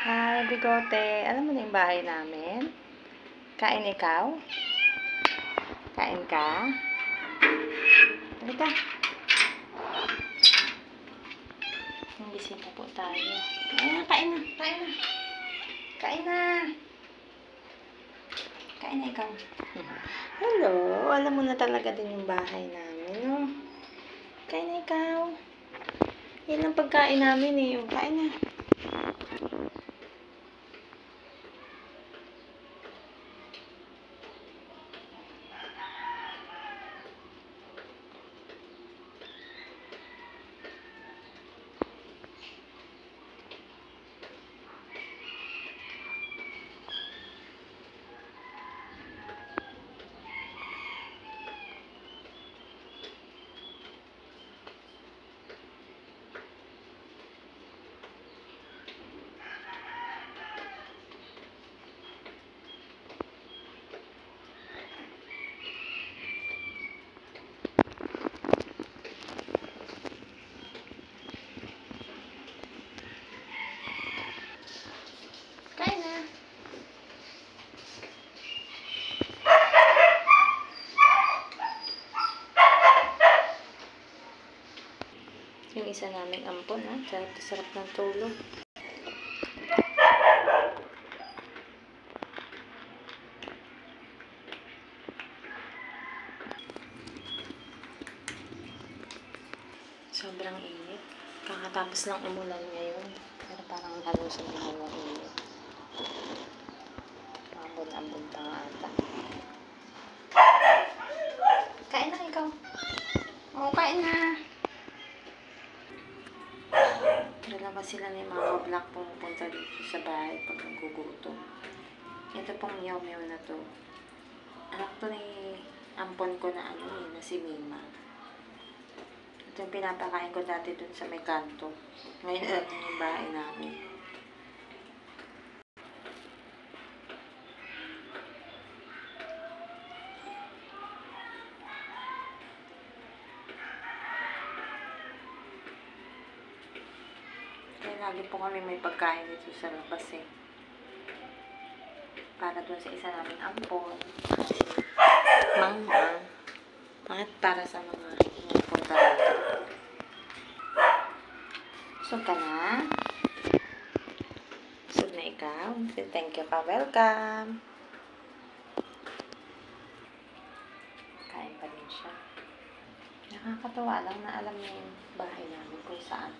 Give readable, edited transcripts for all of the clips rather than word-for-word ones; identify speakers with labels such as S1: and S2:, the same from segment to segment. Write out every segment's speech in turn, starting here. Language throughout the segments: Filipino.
S1: Hi, Bigote. Alam mo na yung bahay namin? Kain ikaw? Kain ka? Halika. Yung bisita po tayo. Kain na. Kain na. Kain na. Kain na ikaw. Hello. Alam mo na talaga din yung bahay namin, no? Kain na ikaw. Yan ang pagkain namin eh. Kain na. Kain na. Yung isa naming ampon, ha? Sarap ng tulog. Sobrang init. Kakatapos lang umulan ngayon. Pero parang halos ang mga init. Ambon-ambon pa nga ata. Kain na ikaw. Oo, kain na. Dalawa sila ni Mama Black pumupunta dito sa bahay pag nagugutom. Ito pong meow-meow na to. Anak to ni ampon ko na na si Mima. Ito yung pinapakain ko dati dun sa may kanto. Ngayon alam niya yung bahay namin. Lagi po kami may pagkain dito sa labas eh. Para dun sa isa namin ampon. Mangmang. At para sa mga punta dito. Busog ka na? Busog na ikaw? Thank you ka. Welcome. Kain pa din siya. Nakakatawa lang na alam niya yung bahay namin kung saan.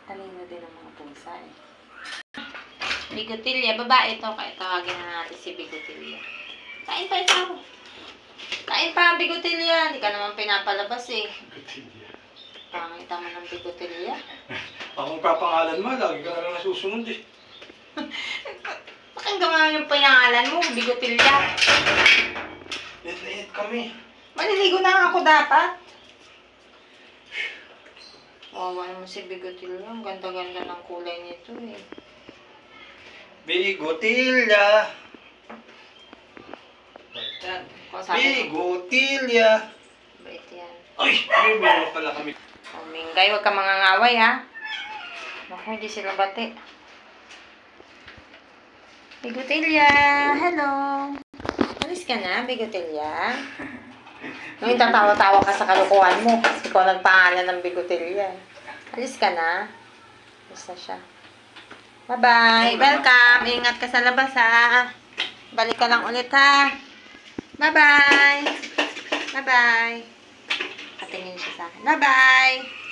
S1: Talino din ang mga pusa eh. Bigotilya, babae ito. Kaya tawagin na natin si Bigotilya. Kain pa ikaw. Kain pa, Bigotilya. Hindi ka naman pinapalabas eh.
S2: Bigotilya.
S1: Pangita mo ng Bigotilya.
S2: Akong papangalan mo, lagi ka na lang nasusunod eh.
S1: Pakinggan mo yung pangalan mo, Bigotilya.
S2: Init kami.
S1: Maliligo na ako dapat. Wawa naman si Bigotilya. Ang ganda-ganda ng kulay nito eh.
S2: Bigotilya. Bait yan. Bigotilya.
S1: Bait yan.
S2: Ay! May pala kami.
S1: Oh, Mingay, huwag ka mangangaway ha. Naku, hindi sila bati. Bigotilya, hello. Alis ka na, Bigotilya. Ngayon tatawa-tawa ka sa kalukuhan mo. Ikaw nagpangalan ng Bigotilya. Alis ka na. Alis na siya. Bye-bye. Welcome. Ingat ka sa labas ha. Balik ka lang ulit ha. Bye-bye. Bye-bye. Katingin siya sa akin. Bye-bye.